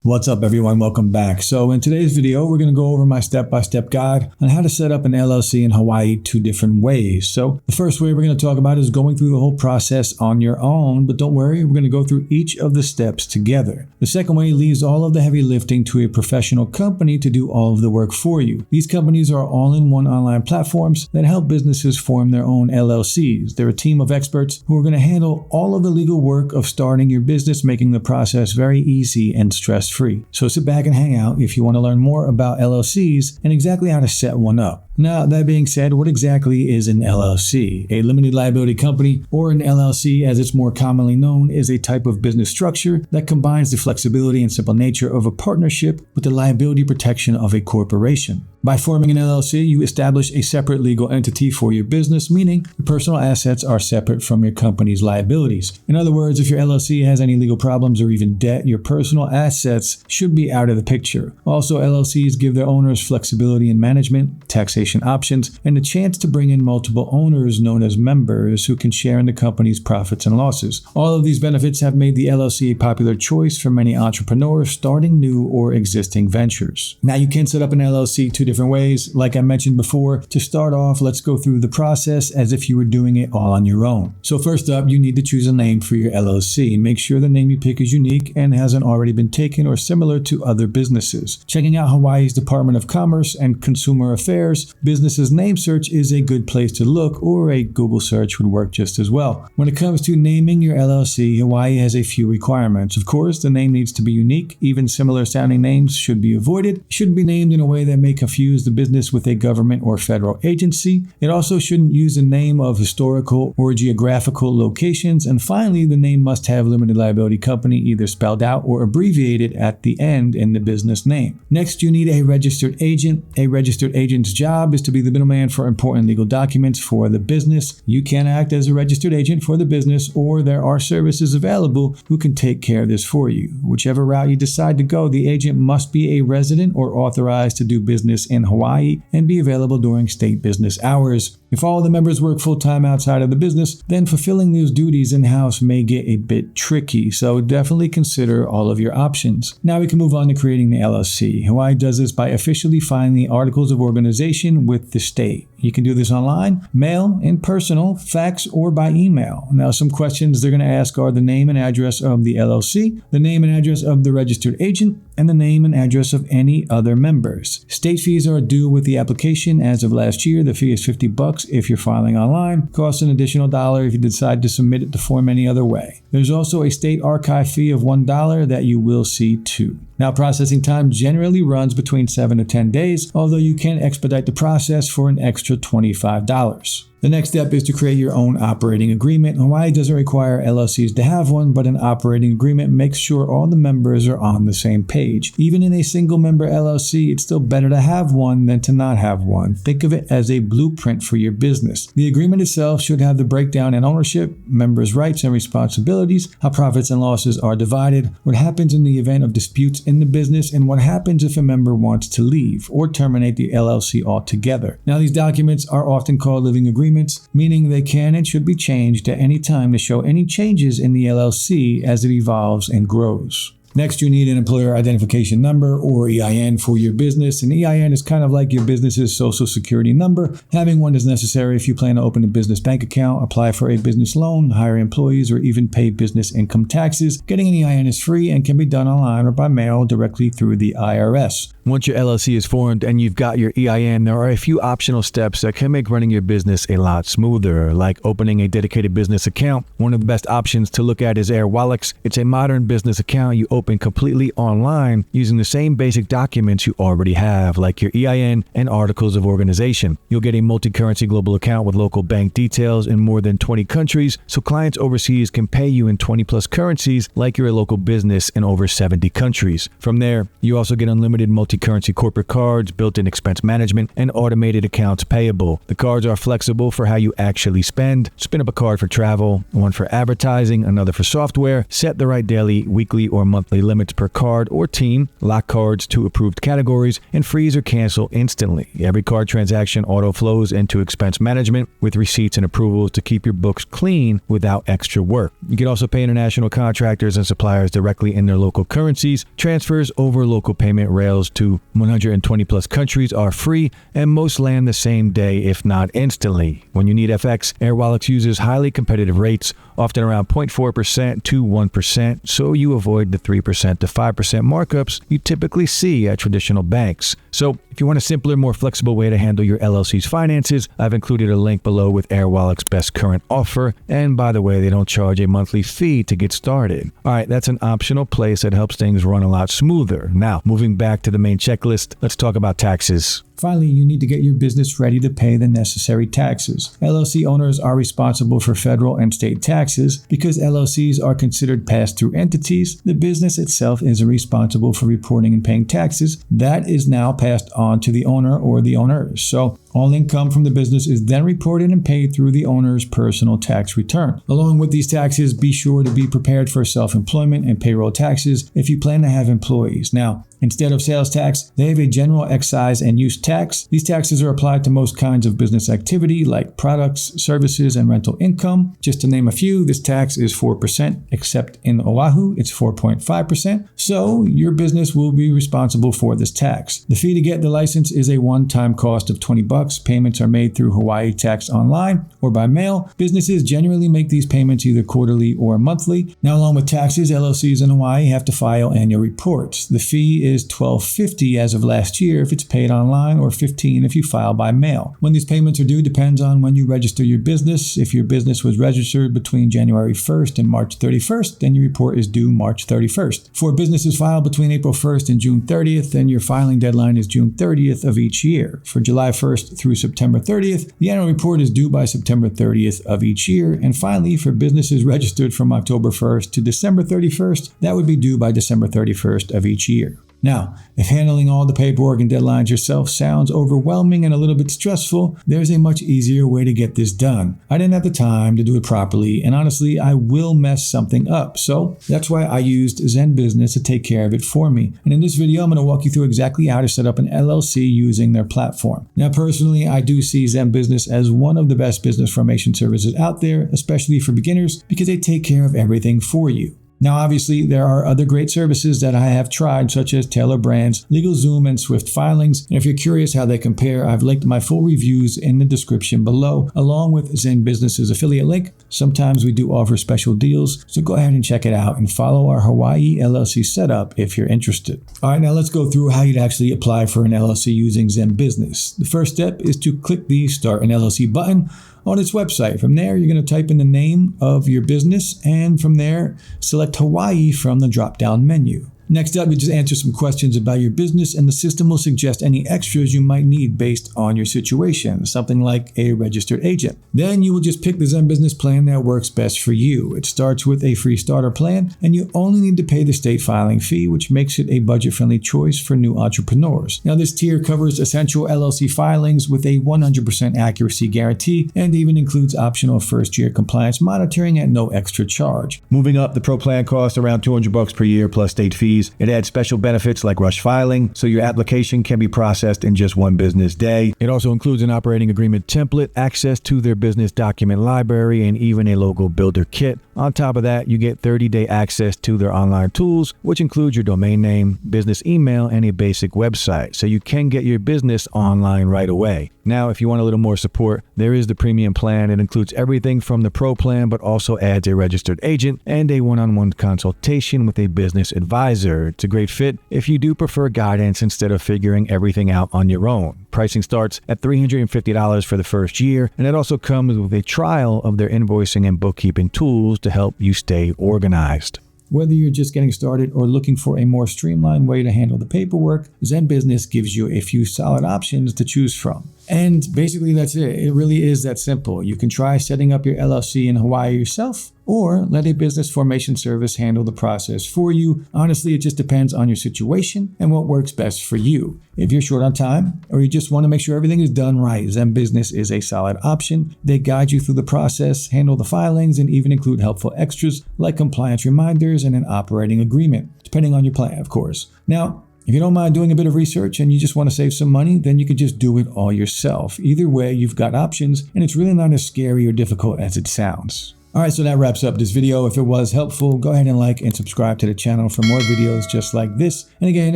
What's up, everyone? Welcome back. So in today's video, we're going to go over my step-by-step guide on how to set up an LLC in Hawaii 2 different ways. So the first way we're going to talk about is going through the whole process on your own, but don't worry, we're going to go through each of the steps together. The second way leaves all of the heavy lifting to a professional company to do all of the work for you. These companies are all-in-one online platforms that help businesses form their own LLCs. They're a team of experts who are going to handle all of the legal work of starting your business, making the process very easy and stress-free. So sit back and hang out if you want to learn more about LLCs and exactly how to set one up. Now, that being said, what exactly is an LLC? A limited liability company, or an LLC as it's more commonly known, is a type of business structure that combines the flexibility and simple nature of a partnership with the liability protection of a corporation. By forming an LLC, you establish a separate legal entity for your business, meaning your personal assets are separate from your company's liabilities. In other words, if your LLC has any legal problems or even debt, your personal assets should be out of the picture. Also, LLCs give their owners flexibility in management, taxation options, and the chance to bring in multiple owners known as members who can share in the company's profits and losses. All of these benefits have made the LLC a popular choice for many entrepreneurs starting new or existing ventures. Now, you can set up an LLC 2 different ways. Like I mentioned before, to start off, let's go through the process as if you were doing it all on your own. So first up, you need to choose a name for your LLC. Make sure the name you pick is unique and hasn't already been taken or similar to other businesses. Checking out Hawaii's Department of Commerce and Consumer Affairs Business's name search is a good place to look, or a Google search would work just as well. When it comes to naming your LLC, Hawaii has a few requirements. Of course, the name needs to be unique. Even similar sounding names should be avoided. It shouldn't be named in a way that may confuse the business with a government or federal agency. It also shouldn't use the name of historical or geographical locations. And finally, the name must have limited liability company either spelled out or abbreviated at the end in the business name. Next, you need a registered agent. A registered agent's job is to be the middleman for important legal documents for the business. You can act as a registered agent for the business, or there are services available who can take care of this for you. Whichever route you decide to go, the agent must be a resident or authorized to do business in Hawaii and be available during state business hours. If all the members work full-time outside of the business, then fulfilling those duties in-house may get a bit tricky, so definitely consider all of your options. Now we can move on to creating the LLC. Hawaii does this by officially filing the articles of organization with the state. You can do this online, mail, in personal, fax, or by email. Now, some questions they're going to ask are the name and address of the LLC, the name and address of the registered agent, and the name and address of any other members. State fees are due with the application. As of last year, the fee is $50 if you're filing online. Costs an additional $1 if you decide to submit the form any other way. There's also a state archive fee of $1 that you will see too. Now, processing time generally runs between 7 to 10 days, although you can expedite the process for an extra $25. The next step is to create your own operating agreement. Hawaii doesn't require LLCs to have one, but an operating agreement makes sure all the members are on the same page. Even in a single member LLC, it's still better to have one than to not have one. Think of it as a blueprint for your business. The agreement itself should have the breakdown in ownership, members' rights and responsibilities, how profits and losses are divided, what happens in the event of disputes in the business, and what happens if a member wants to leave or terminate the LLC altogether. Now, these documents are often called living agreements, meaning they can and should be changed at any time to show any changes in the LLC as it evolves and grows. Next, you need an employer identification number, or EIN, for your business. An EIN is kind of like your business's social security number. Having one is necessary if you plan to open a business bank account, apply for a business loan, hire employees, or even pay business income taxes. Getting an EIN is free and can be done online or by mail directly through the IRS. Once your LLC is formed and you've got your EIN, there are a few optional steps that can make running your business a lot smoother, like opening a dedicated business account. One of the best options to look at is Airwallex. It's a modern business account you open completely online using the same basic documents you already have, like your EIN and articles of organization. You'll get a multi-currency global account with local bank details in more than 20 countries, so clients overseas can pay you in 20 plus currencies like you're a local business in over 70 countries. From there, you also get unlimited multi-currency corporate cards, built-in expense management, and automated accounts payable. The cards are flexible for how you actually spend. Spin up a card for travel, one for advertising, another for software. Set the right daily, weekly, or monthly monthly limits per card or team, lock cards to approved categories, and freeze or cancel instantly. Every card transaction auto flows into expense management with receipts and approvals to keep your books clean without extra work. You can also pay international contractors and suppliers directly in their local currencies. Transfers over local payment rails to 120 plus countries are free, and most land the same day, if not instantly. When you need FX, Airwallex uses highly competitive rates, often around 0.4% to 1%, so you avoid the 3% to 5% markups you typically see at traditional banks. So if you want a simpler, more flexible way to handle your LLC's finances, I've included a link below with Airwallex's best current offer. And by the way, they don't charge a monthly fee to get started. All right, that's an optional place that helps things run a lot smoother. Now, moving back to the main checklist, let's talk about taxes. Finally, you need to get your business ready to pay the necessary taxes. LLC owners are responsible for federal and state taxes. Because LLCs are considered pass-through entities, the business itself is responsible for reporting and paying taxes. That is now passed on to the owner or the owners. So all income from the business is then reported and paid through the owner's personal tax return. Along with these taxes, be sure to be prepared for self-employment and payroll taxes if you plan to have employees. Now, instead of sales tax, they have a general excise and use tax. These taxes are applied to most kinds of business activity like products, services, and rental income. Just to name a few, this tax is 4%, except in Oahu, it's 4.5%. So your business will be responsible for this tax. The fee to get the license is a one-time cost of $20. Payments are made through Hawaii Tax Online or by mail. Businesses generally make these payments either quarterly or monthly. Now, along with taxes, LLCs in Hawaii have to file annual reports. The fee is $12.50 as of last year if it's paid online, or $15 if you file by mail. When these payments are due depends on when you register your business. If your business was registered between January 1st and March 31st, then your report is due March 31st. For businesses filed between April 1st and June 30th, then your filing deadline is June 30th of each year. For July 1st through September 30th, the annual report is due by September 30th of each year. And finally, for businesses registered from October 1st to December 31st, that would be due by December 31st of each year. Now, if handling all the paperwork and deadlines yourself sounds overwhelming and a little bit stressful, there's a much easier way to get this done. I didn't have the time to do it properly, and honestly, I will mess something up. So that's why I used ZenBusiness to take care of it for me. And in this video, I'm going to walk you through exactly how to set up an LLC using their platform. Now, personally, I do see ZenBusiness as one of the best business formation services out there, especially for beginners, because they take care of everything for you. Now, obviously, there are other great services that I have tried, such as Taylor Brands, LegalZoom, and Swift Filings. And if you're curious how they compare, I've linked my full reviews in the description below, along with ZenBusiness's affiliate link. Sometimes we do offer special deals, so go ahead and check it out and follow our Hawaii LLC setup if you're interested. All right, now let's go through how you'd actually apply for an LLC using ZenBusiness. The first step is to click the Start an LLC button on its website. From there, you're going to type in the name of your business, and from there, select Hawaii from the drop-down menu. Next up, you just answer some questions about your business, and the system will suggest any extras you might need based on your situation, something like a registered agent. Then you will just pick the ZenBusiness plan that works best for you. It starts with a free starter plan, and you only need to pay the state filing fee, which makes it a budget-friendly choice for new entrepreneurs. Now, this tier covers essential LLC filings with a 100% accuracy guarantee, and even includes optional first-year compliance monitoring at no extra charge. Moving up, the Pro plan costs around $200 per year plus state fees. It adds special benefits like rush filing, so your application can be processed in just one business day. It also includes an operating agreement template, access to their business document library, and even a logo builder kit. On top of that, you get 30-day access to their online tools, which includes your domain name, business email, and a basic website, so you can get your business online right away. Now, if you want a little more support, there is the premium plan. It includes everything from the Pro plan, but also adds a registered agent and a one-on-one consultation with a business advisor. It's a great fit if you do prefer guidance instead of figuring everything out on your own. Pricing starts at $350 for the first year, and it also comes with a trial of their invoicing and bookkeeping tools to help you stay organized. Whether you're just getting started or looking for a more streamlined way to handle the paperwork, ZenBusiness gives you a few solid options to choose from. And basically that's it. It really is that simple. You can try setting up your LLC in Hawaii yourself, or let a business formation service handle the process for you. Honestly, it just depends on your situation and what works best for you. If you're short on time or you just want to make sure everything is done right, ZenBusiness is a solid option. They guide you through the process, handle the filings, and even include helpful extras like compliance reminders and an operating agreement, depending on your plan, of course. Now, if you don't mind doing a bit of research and you just want to save some money, then you could just do it all yourself. Either way, you've got options, and it's really not as scary or difficult as it sounds. Alright, so that wraps up this video. If it was helpful, go ahead and like and subscribe to the channel for more videos just like this. And again,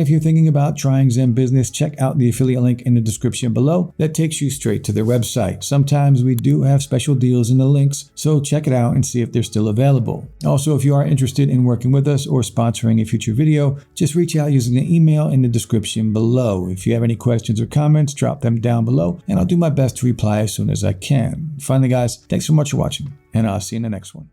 if you're thinking about trying ZenBusiness, check out the affiliate link in the description below. That takes you straight to their website. Sometimes we do have special deals in the links, so check it out and see if they're still available. Also, if you are interested in working with us or sponsoring a future video, just reach out using the email in the description below. If you have any questions or comments, drop them down below, and I'll do my best to reply as soon as I can. Finally, guys, thanks so much for watching, and I'll see you in the next one.